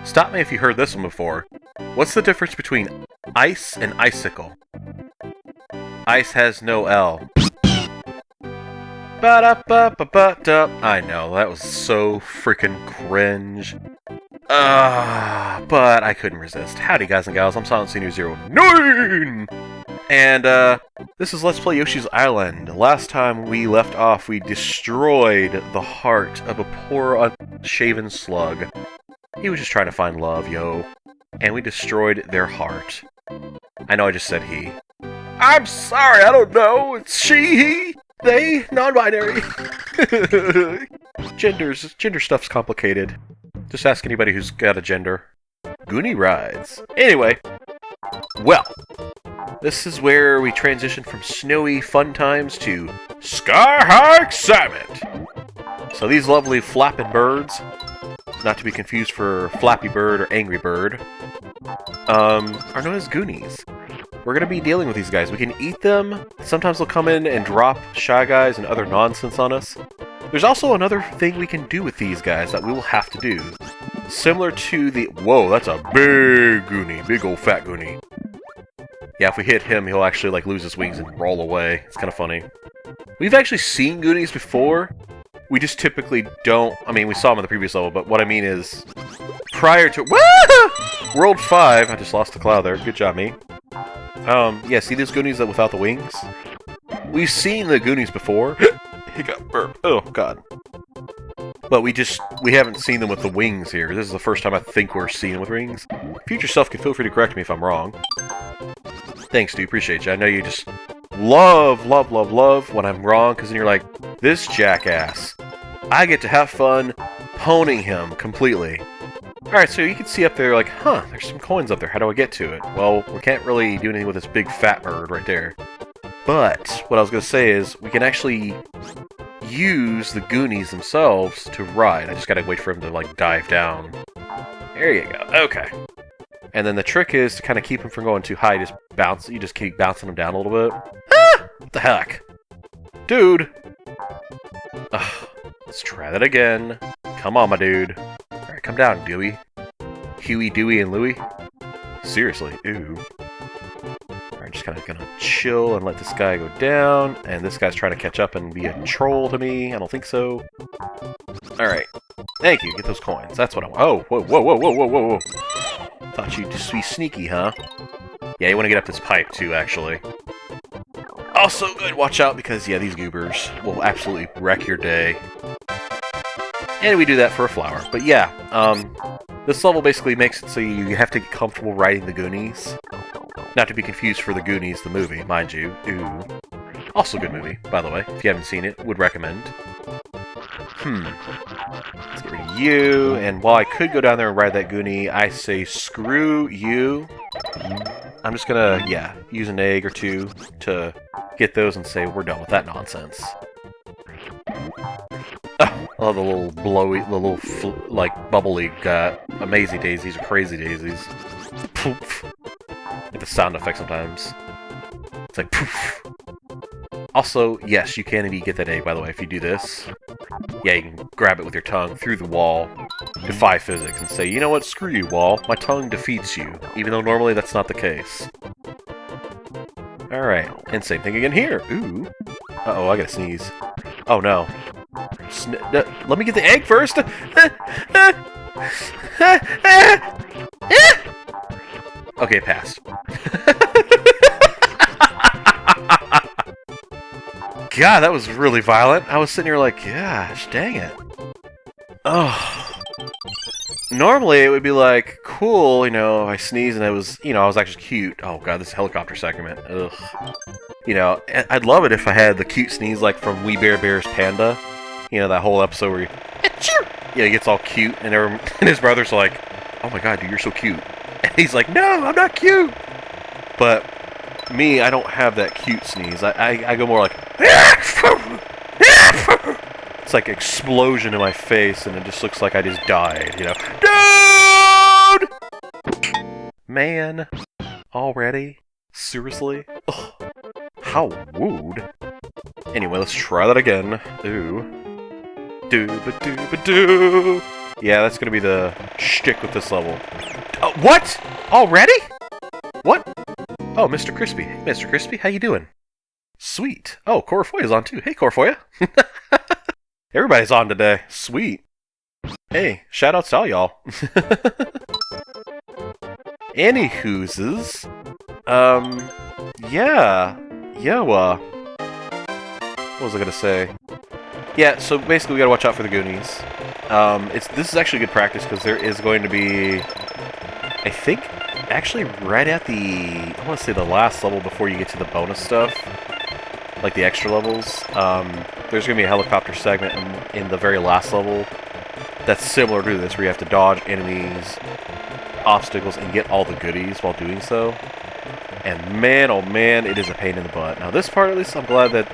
Stop me if you heard this one before. What's the difference between ice and icicle? Ice has no L. Ba-da-ba-ba-ba-da. I know, that was so freaking cringe. But I couldn't resist. Howdy guys and gals, I'm SilentC09! And, this is Let's Play Yoshi's Island. Last time we left off, we destroyed the heart of a poor, unshaven slug. He was just trying to find love, yo. And we destroyed their heart. I know I just said he. I'm sorry, I don't know. It's she, he, they, non-binary. Gender stuff's complicated. Just ask anybody who's got a gender. Goonie Rides. Anyway, well, this is where we transition from snowy fun times to sky-high excitement. So these lovely flapping birds, not to be confused for Flappy Bird or Angry Bird, are known as Goonies. We're going to be dealing with these guys. We can eat them. Sometimes they'll come in and drop Shy Guys and other nonsense on us. There's also another thing we can do with these guys that we will have to do. Similar to the... Whoa, that's a big Goonie. Big old fat Goonie. Yeah, if we hit him, he'll actually like lose his wings and roll away. It's kind of funny. We've actually seen Goonies before. We just typically don't... I mean, we saw them in the previous level, but what I mean is... Prior to... World 5! I just lost the cloud there. Good job, me. Yeah, see these Goonies that without the wings? We've seen the Goonies before. He got burped. Oh, God. But we haven't seen them with the wings here. This is the first time I think we're seeing them with wings. Future self can feel free to correct me if I'm wrong. Thanks, dude. Appreciate you. I know you just love when I'm wrong, because then you're like, this jackass. I get to have fun honing him completely. Alright, so you can see up there, like, huh, there's some coins up there. How do I get to it? Well, we can't really do anything with this big fat bird right there. But, what I was going to say is, we can actually use the Goonies themselves to ride. I just gotta wait for him to, like, dive down. There you go. Okay. And then the trick is to kind of keep him from going too high. You just keep bouncing him down a little bit. Ah! What the heck? Dude! Ugh. Let's try that again. Come on, my dude. Alright, come down, Dewey. Huey, Dewey, and Louie. Seriously, ooh. Alright, just kind of gonna chill and let this guy go down. And this guy's trying to catch up and be a troll to me. I don't think so. Alright. Thank you. Get those coins. That's what I want. Oh, whoa. Thought you'd just be sneaky, huh? Yeah, you want to get up this pipe, too, actually. Also good, watch out, because, yeah, these goobers will absolutely wreck your day. And we do that for a flower. But yeah, this level basically makes it so you have to get comfortable riding the Goonies. Not to be confused for the Goonies, the movie, mind you. Ooh. Also good movie, by the way. If you haven't seen it, would recommend. Let's get rid of you. And while I could go down there and ride that Goonie, I say screw you. I'm just gonna, yeah, use an egg or two to get those and say we're done with that nonsense. I love the little blowy, the little, like, bubbly, amazing daisies or crazy daisies. Poof. Like the sound effect sometimes. It's like poof. Also, yes, you can indeed get that egg, by the way, if you do this. Yeah, you can grab it with your tongue through the wall, defy physics, and say, you know what, screw you, wall. My tongue defeats you, even though normally that's not the case. Alright, and same thing again here. Ooh. Uh-oh, I gotta sneeze. Oh, no. Let me get the egg first! Okay, passed. God, that was really violent. I was sitting here like, gosh, dang it. Oh. Normally, it would be like, cool, you know, I sneezed and it was, you know, I was actually cute. Oh, God, this helicopter segment. Ugh. You know, I'd love it if I had the cute sneeze like from We Bare Bear's Panda. You know, that whole episode where he gets all cute and his brother's like, oh my God, dude, you're so cute. And he's like, no, I'm not cute. But me, I don't have that cute sneeze. I go more like, it's like explosion in my face, and it just looks like I just died, you know? Dude! Man. Already? Seriously? Ugh. How wooed. Anyway, let's try that again. Ooh. Doo-ba-doo-ba-doo. Yeah, that's gonna be the shtick with this level. What? Already? What? Oh, Mr. Crispy. Hey, Mr. Crispy, how you doing? Sweet. Oh, Corifoya's on too. Hey, Corifoya. Everybody's on today. Sweet. Hey, shoutouts to all y'all. Anywhooses. Yeah. What was I gonna say? Yeah, so basically we gotta watch out for the Goonies. This is actually good practice because there is going to be, I think, actually right at I want to say the last level before you get to the bonus stuff, like the extra levels. There's gonna be a helicopter segment in the very last level that's similar to this, where you have to dodge enemies, obstacles, and get all the goodies while doing so. And man, oh man, it is a pain in the butt. Now this part, at least, I'm glad that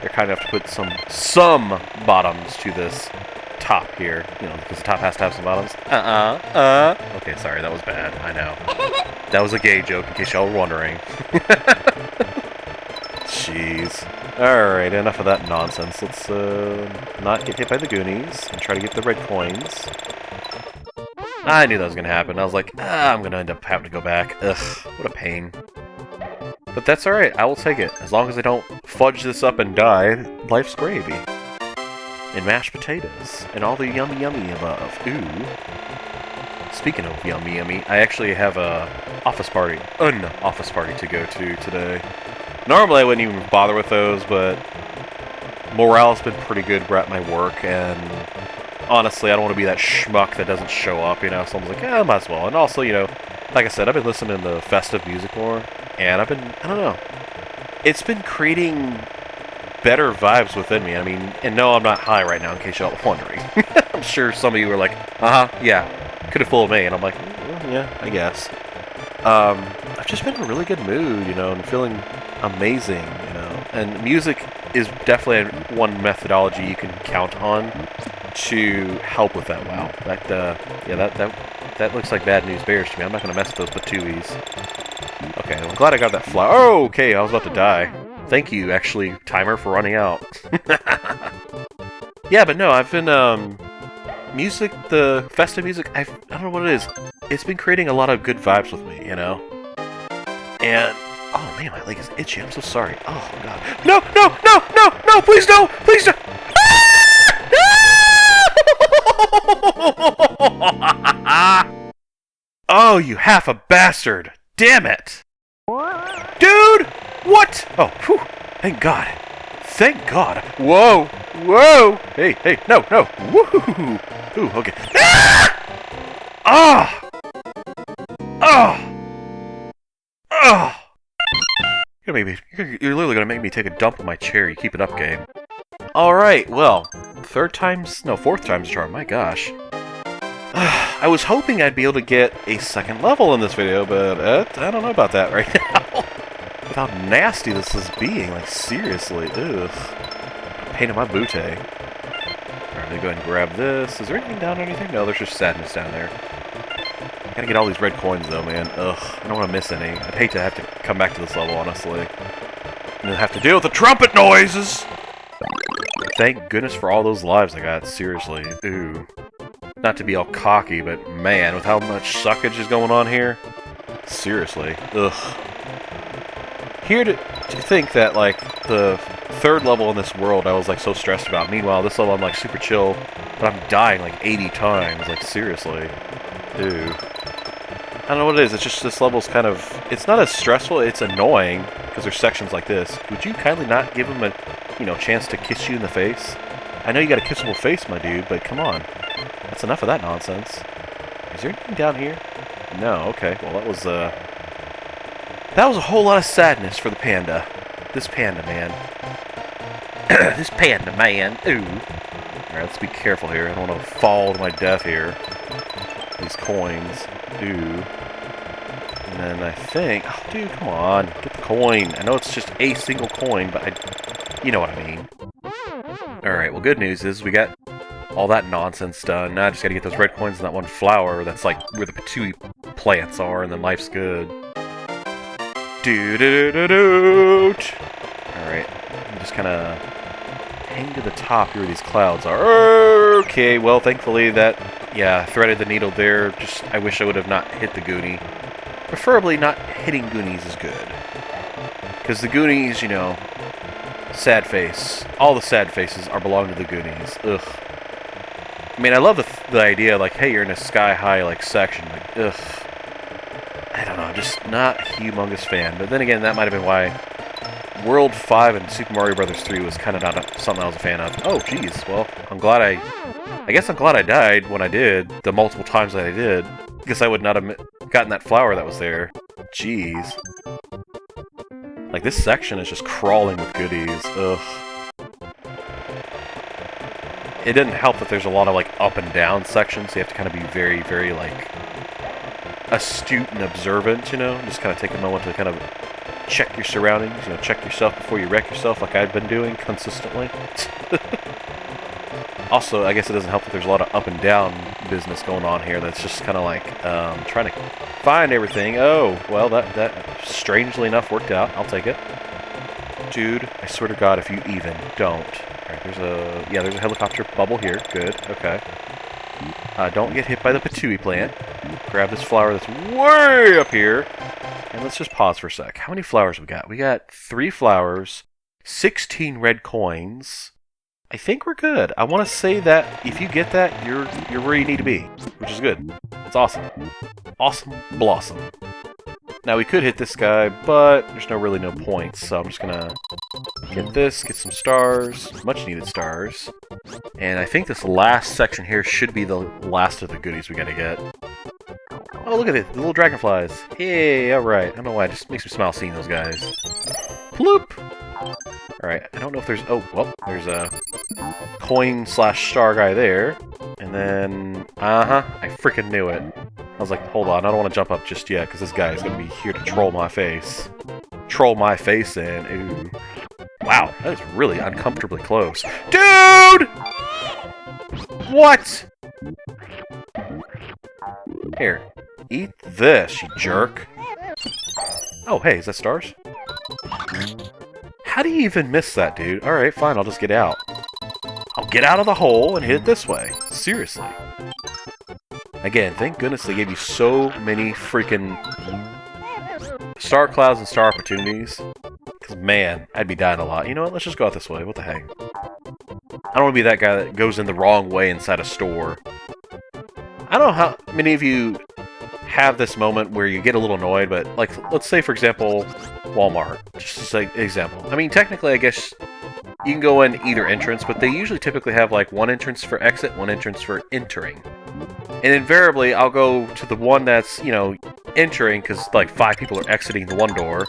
they're kind of have to put some bottoms to this top here, you know, because the top has to have some bottoms. Okay, sorry, that was bad. I know. That was a gay joke, in case y'all were wondering. Jeez. Alright, enough of that nonsense. Let's not get hit by the Goonies and try to get the red coins. I knew that was going to happen. I was like, I'm going to end up having to go back. Ugh, what a pain. But that's alright, I will take it. As long as I don't fudge this up and die, life's gravy. And mashed potatoes. And all the yummy yummy above. Ooh. Speaking of yummy yummy, I actually have an office party to go to today. Normally I wouldn't even bother with those, but morale's been pretty good at my work, and honestly, I don't want to be that schmuck that doesn't show up, you know, so I'm like, I might as well. And also, you know, like I said, I've been listening to festive music more, and I don't know, it's been creating better vibes within me. I mean, and no, I'm not high right now, in case y'all are wondering. I'm sure some of you are like, yeah, could have fooled me, and I'm like, yeah, I guess. I've just been in a really good mood, you know, and feeling amazing, you know, and music is definitely one methodology you can count on to help with that. Wow, that looks like bad news bears to me. I'm not gonna mess with those patooies. Okay, I'm glad I got that flower. Oh, okay, I was about to die. Thank you, actually, timer, for running out. Yeah, but no, I've been music, the festive music. I don't know what it is. It's been creating a lot of good vibes with me, you know, and. Oh man, my leg is itchy. I'm so sorry. Oh god. No! Please no! Please no! Oh, you half a bastard! Damn it! Dude! What? Oh, whew. Thank God. Thank God. Whoa! Hey, no! Woohoo! Ooh, okay. Ah! You're literally gonna make me take a dump in my chair. You keep it up, game. Alright, well, fourth time's a charm, my gosh. I was hoping I'd be able to get a second level in this video, but I don't know about that right now. With how nasty this is being, like, seriously, ugh. Pain in my booty. Alright, let me go ahead and grab this. Is there anything down or anything? No, there's just sadness down there. Gotta get all these red coins though, man. Ugh, I don't want to miss any. I'd hate to have to come back to this level, honestly. And then have to deal with the trumpet noises! Thank goodness for all those lives I got, seriously. Ooh. Not to be all cocky, but man, with how much suckage is going on here, seriously. Ugh. Here to think that, like, the third level in this world I was, like, so stressed about. Meanwhile, this level I'm, like, super chill, but I'm dying, like, 80 times. Like, seriously. Ooh. I don't know what it is, it's just this level's kind of... It's not as stressful, it's annoying, because there's sections like this. Would you kindly not give him a, you know, chance to kiss you in the face? I know you got a kissable face, my dude, but come on. That's enough of that nonsense. Is there anything down here? No, okay. Well, that was a whole lot of sadness for the panda. This panda man. This panda man. Ooh. Alright, let's be careful here. I don't want to fall to my death here. These coins. Ooh. And then I think... Oh, dude, come on. Get the coin. I know it's just a single coin, but you know what I mean. Alright, well, good news is we got all that nonsense done. Now I just gotta get those red coins and that one flower that's like where the patooey plants are, and then life's good. Doo-doo-doo-doo-doot! Alright, I'm just kinda hang to the top here where these clouds are. Okay, well, thankfully that Yeah, threaded the needle there. Just, I wish I would have not hit the Goonie. Preferably not hitting Goonies is good. Because the Goonies, you know, sad face. All the sad faces are belong to the Goonies. Ugh. I mean, I love the idea, like, hey, you're in a sky-high, like, section. Like, ugh. I don't know, just not a humongous fan. But then again, that might have been why World 5 and Super Mario Bros. 3 was kind of not something I was a fan of. Oh, jeez. Well, I guess I'm glad I died when I did, the multiple times that I did. Because I would not have gotten that flower that was there. Jeez. Like, this section is just crawling with goodies. Ugh. It didn't help that there's a lot of, like, up and down sections. So you have to kind of be very, very, like, astute and observant, you know? Just kind of take a moment to kind of check your surroundings, you know, check yourself before you wreck yourself, like I've been doing consistently. Also, I guess it doesn't help that there's a lot of up and down business going on here. That's just kind of like trying to find everything. Oh, well, that strangely enough worked out. I'll take it. Dude, I swear to God, if you even don't. Alright, there's a helicopter bubble here. Good, okay. Don't get hit by the patooey plant. Grab this flower that's way up here. And let's just pause for a sec. How many flowers we got? We got 3 flowers, 16 red coins. I think we're good. I want to say that if you get that, you're where you need to be, which is good. It's awesome. Awesome blossom. Now we could hit this guy, but there's really no points, so I'm just gonna get this, get some stars, much needed stars. And I think this last section here should be the last of the goodies we gotta get. Oh, look at it, the little dragonflies. Hey, alright. I don't know why, it just makes me smile seeing those guys. Ploop! Alright, I don't know if there's... Oh, well, there's a coin/star guy there. And then... I freaking knew it. I was like, hold on, I don't want to jump up just yet, because this guy is going to be here to troll my face. Troll my face in. Ooh. Wow, that is really uncomfortably close. Dude! What? Here. Eat this, you jerk. Oh, hey, is that stars? How do you even miss that, dude? Alright, fine, I'll just get out. I'll get out of the hole and hit it this way. Seriously. Again, thank goodness they gave you so many freaking star clouds and star opportunities. Because, man, I'd be dying a lot. You know what? Let's just go out this way. What the heck? I don't want to be that guy that goes in the wrong way inside a store. I don't know how many of you have this moment where you get a little annoyed, but, like, let's say, for example, Walmart. Just as an example. I mean, technically, I guess you can go in either entrance, but they usually typically have, like, one entrance for exit, one entrance for entering. And invariably, I'll go to the one that's, you know, entering, because, like, 5 people are exiting the one door.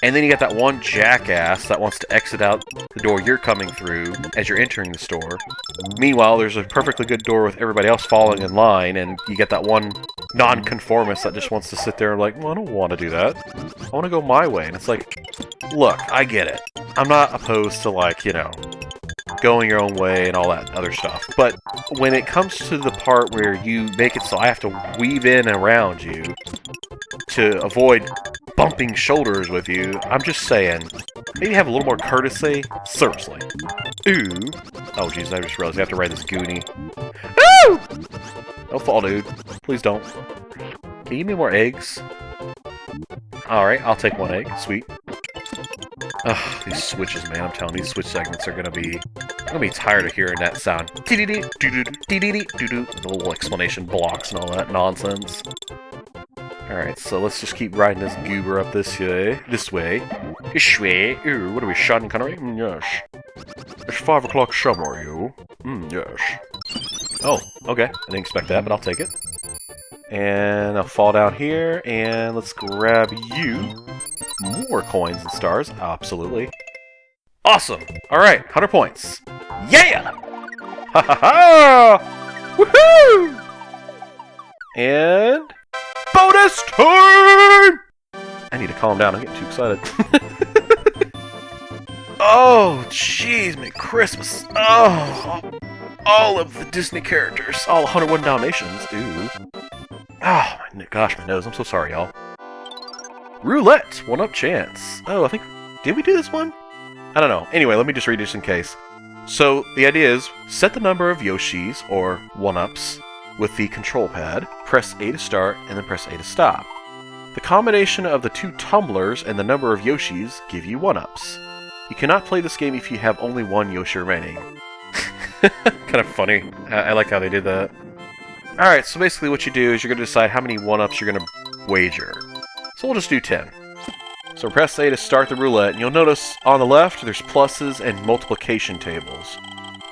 And then you got that one jackass that wants to exit out the door you're coming through as you're entering the store. Meanwhile, there's a perfectly good door with everybody else following in line, and you get that one non-conformist that just wants to sit there and like, well, I don't want to do that. I want to go my way. And it's like, look, I get it. I'm not opposed to, like, you know, going your own way and all that other stuff. But when it comes to the part where you make it so I have to weave in and around you to avoid bumping shoulders with you, I'm just saying, maybe have a little more courtesy. Seriously. Ooh. Oh, jeez, I just realized I have to ride this Goonie. Ooh! Don't fall, dude. Please don't. Can you give me more eggs? Alright, I'll take 1 egg. Sweet. Ugh, these switches, man. I'm telling you, these switch segments are gonna be... I'm gonna be tired of hearing that sound. The little explanation blocks and all that nonsense. Alright, so let's just keep riding this goober up this way. This way. Ooh, what are we, Sean Connery? Yes. It's 5 o'clock somewhere, you. Yes. Oh, okay. I didn't expect that, but I'll take it. And I'll fall down here, and let's grab you. More coins and stars. Absolutely. Awesome! Alright, 100 points. Yeah! Ha ha ha! Woohoo! And... bonus time! I need to calm down. I'm getting too excited. Oh, jeez, Merry Christmas. Oh, all of the Disney characters. All 101 Dalmatians. Ooh. Oh, my gosh, my nose. I'm so sorry, y'all. Roulette. 1-up chance. Oh, I think... did we do this one? I don't know. Anyway, let me just read this in case. So, the idea is, set the number of Yoshis, or 1-ups, with the control pad, press A to start, and then press A to stop. The combination of the 2 tumblers and the number of Yoshis give you 1-ups. You cannot play this game if you have only 1 Yoshi remaining. Kind of funny. I like how they did that. Alright, so basically what you do is you're going to decide how many 1-ups you're going to wager. So we'll just do 10. So press A to start the roulette, and you'll notice on the left there's pluses and multiplication tables.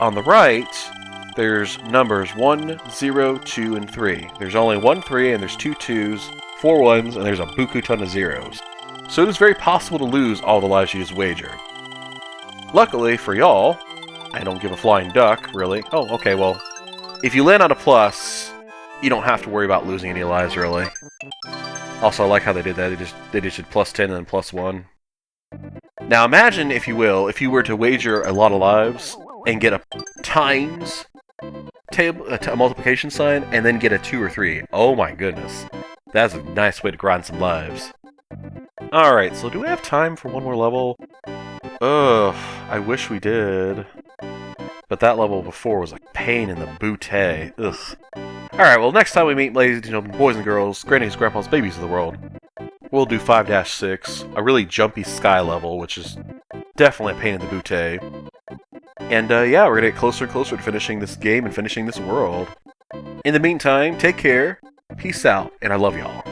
On the right, there's numbers 1, 0, 2, and 3. There's only 1 3, and there's 2 2s, 4 1s, and there's a buku ton of zeros. So it is very possible to lose all the lives you just wagered. Luckily for y'all, I don't give a flying duck, really. Oh, okay, well, if you land on a plus, you don't have to worry about losing any lives, really. Also, I like how they did that. They just did plus 10 and then plus 1. Now imagine, if you will, if you were to wager a lot of lives and get a times table, a multiplication sign, and then get a 2 or 3. Oh my goodness. That's a nice way to grind some lives. Alright, so do we have time for one more level? Ugh, I wish we did. But that level before was a pain in the bootay. Ugh. Alright, well, next time we meet, ladies and gentlemen, boys and girls, grannies, grandpas, babies of the world, we'll do 5-6, a really jumpy sky level, which is definitely a pain in the bootay. And yeah, we're gonna get closer and closer to finishing this game and finishing this world. In the meantime, take care, peace out, and I love y'all.